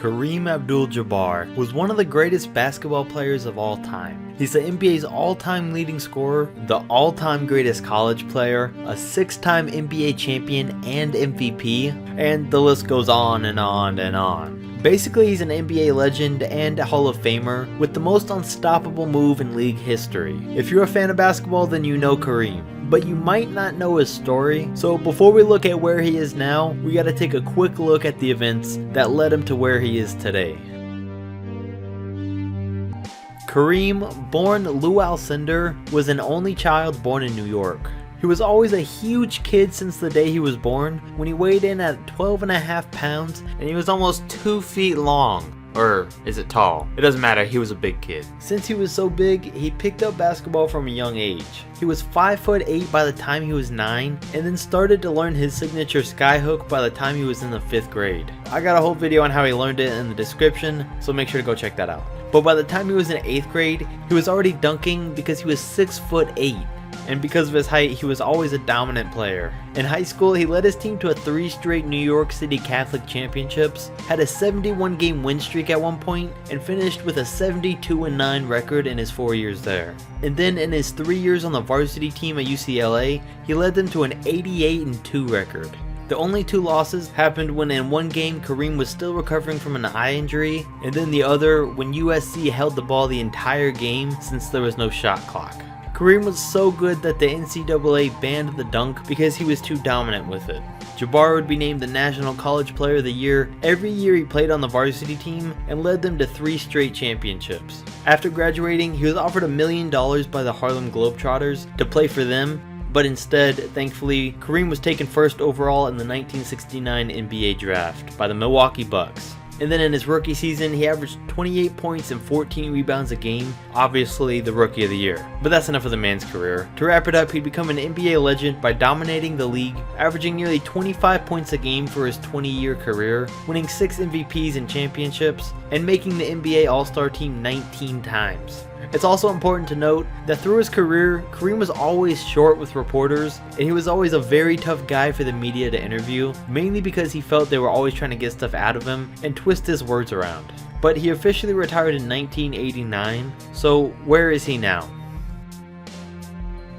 Kareem Abdul Jabaar was one of the greatest basketball players of all time. He's the NBA's all-time leading scorer, the all-time greatest college player, a 6-time NBA champion and MVP, and the list goes on and on and on. Basically, he's an NBA legend and a Hall of Famer with the most unstoppable move in league history. If you're a fan of basketball, then you know Kareem, but you might not know his story. So before we look at where he is now, we gotta take a quick look at the events that led him to where he is today. Kareem, born Lou Alcindor, was an only child born in New York. He was always a huge kid since the day he was born, when he weighed in at 12.5 pounds and he was almost 2 feet long. Or is it tall? It doesn't matter, he was a big kid. Since he was so big, he picked up basketball from a young age. He was 5'8" by the time he was 9, and then started to learn his signature skyhook by the time he was in the 5th grade. I got a whole video on how he learned it in the description, so make sure to go check that out. But by the time he was in 8th grade, he was already dunking because he was 6'8". And because of his height, he was always a dominant player. In high school, he led his team to 3 straight New York City Catholic championships, had a 71-game win streak at one point, and finished with a 72-9 record in his 4 years there. And then in his 3 years on the varsity team at UCLA, he led them to an 88-2 record. The only 2 losses happened when in one game Kareem was still recovering from an eye injury, and then the other when USC held the ball the entire game since there was no shot clock. Kareem was so good that the NCAA banned the dunk because he was too dominant with it. Jabbar would be named the National College Player of the Year every year he played on the varsity team and led them to 3 straight championships. After graduating, he was offered $1 million by the Harlem Globetrotters to play for them, but instead, thankfully, Kareem was taken first overall in the 1969 NBA draft by the Milwaukee Bucks. And then in his rookie season, he averaged 28 points and 14 rebounds a game, obviously the Rookie of the Year. But that's enough of the man's career. To wrap it up, he'd become an NBA legend by dominating the league, averaging nearly 25 points a game for his 20-year career, winning 6 MVPs and championships, and making the NBA All-Star team 19 times. It's also important to note that through his career, Kareem was always short with reporters, and he was always a very tough guy for the media to interview, mainly because he felt they were always trying to get stuff out of him and twist his words around. But he officially retired in 1989, so where is he now?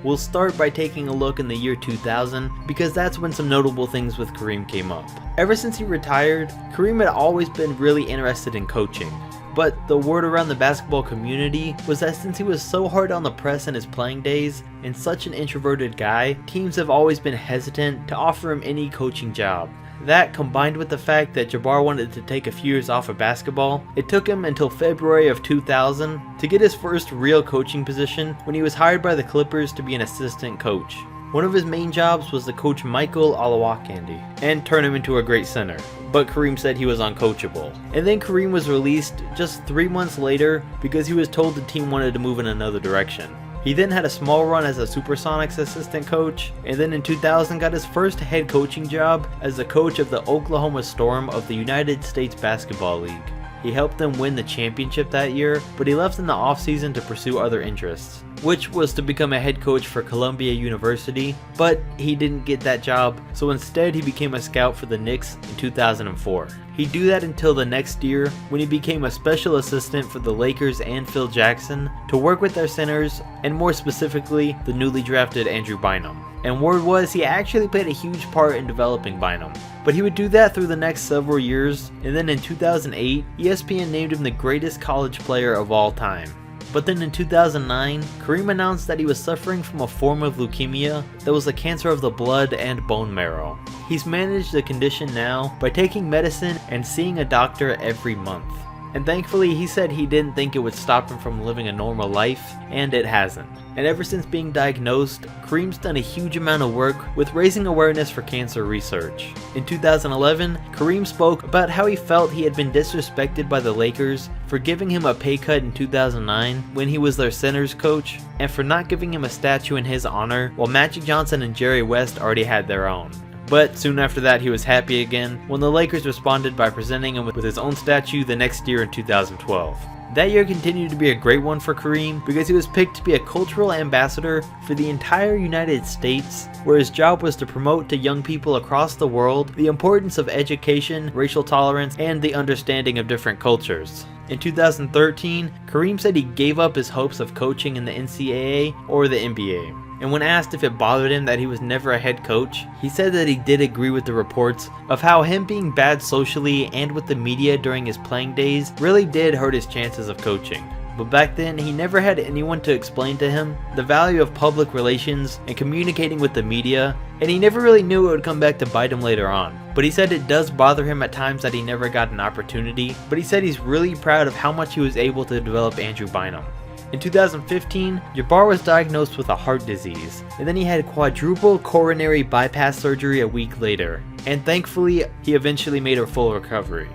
We'll start by taking a look in the year 2000, because that's when some notable things with Kareem came up. Ever since he retired, Kareem had always been really interested in coaching. But the word around the basketball community was that since he was so hard on the press in his playing days and such an introverted guy, teams have always been hesitant to offer him any coaching job. That, combined with the fact that Jabbar wanted to take a few years off of basketball, it took him until February of 2000 to get his first real coaching position when he was hired by the Clippers to be an assistant coach. One of his main jobs was to coach Michael Olowokandi and turn him into a great center, but Kareem said he was uncoachable. And then Kareem was released just 3 months later because he was told the team wanted to move in another direction. He then had a small run as a Supersonics assistant coach, and then in 2000 got his first head coaching job as the coach of the Oklahoma Storm of the United States Basketball League. He helped them win the championship that year, but he left in the offseason to pursue other interests, which was to become a head coach for Columbia University, but he didn't get that job, so instead he became a scout for the Knicks in 2004. He'd do that until the next year, when he became a special assistant for the Lakers and Phil Jackson to work with their centers, and more specifically, the newly drafted Andrew Bynum. And word was he actually played a huge part in developing Bynum. But he would do that through the next several years, and then in 2008, ESPN named him the greatest college player of all time. But then in 2009, Kareem announced that he was suffering from a form of leukemia that was a cancer of the blood and bone marrow. He's managed the condition now by taking medicine and seeing a doctor every month. And thankfully, he said he didn't think it would stop him from living a normal life, and it hasn't. And ever since being diagnosed, Kareem's done a huge amount of work with raising awareness for cancer research. In 2011, Kareem spoke about how he felt he had been disrespected by the Lakers for giving him a pay cut in 2009 when he was their centers coach, and for not giving him a statue in his honor while Magic Johnson and Jerry West already had their own. But soon after that, he was happy again when the Lakers responded by presenting him with his own statue the next year in 2012. That year continued to be a great one for Kareem because he was picked to be a cultural ambassador for the entire United States, where his job was to promote to young people across the world the importance of education, racial tolerance, and the understanding of different cultures. In 2013, Kareem said he gave up his hopes of coaching in the NCAA or the NBA. And when asked if it bothered him that he was never a head coach, he said that he did agree with the reports of how him being bad socially and with the media during his playing days really did hurt his chances of coaching. But back then, he never had anyone to explain to him the value of public relations and communicating with the media, and he never really knew it would come back to bite him later on. But he said it does bother him at times that he never got an opportunity, but he said he's really proud of how much he was able to develop Andrew Bynum. In 2015, Jabbar was diagnosed with a heart disease, and then he had quadruple coronary bypass surgery a week later, and thankfully, he eventually made a full recovery.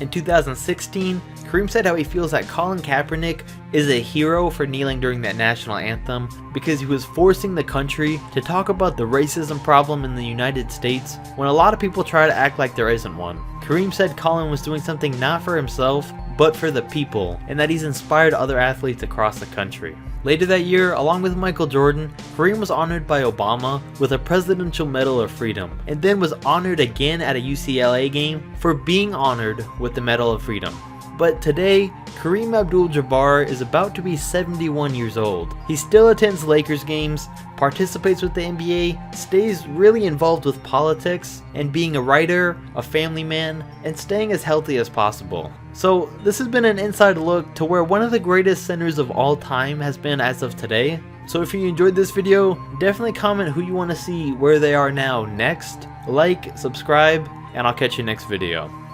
In 2016, Kareem said how he feels that Colin Kaepernick is a hero for kneeling during that national anthem because he was forcing the country to talk about the racism problem in the United States when a lot of people try to act like there isn't one. Kareem said Colin was doing something not for himself, but for the people, and that he's inspired other athletes across the country. Later that year, along with Michael Jordan, Kareem was honored by Obama with a Presidential Medal of Freedom, and then was honored again at a UCLA game for being honored with the Medal of Freedom. But today, Kareem Abdul Jabaar is about to be 71 years old. He still attends Lakers games, participates with the NBA, stays really involved with politics, and being a writer, a family man, and staying as healthy as possible. So this has been an inside look to where one of the greatest centers of all time has been as of today. So if you enjoyed this video, definitely comment who you want to see where they are now next, like, subscribe, and I'll catch you next video.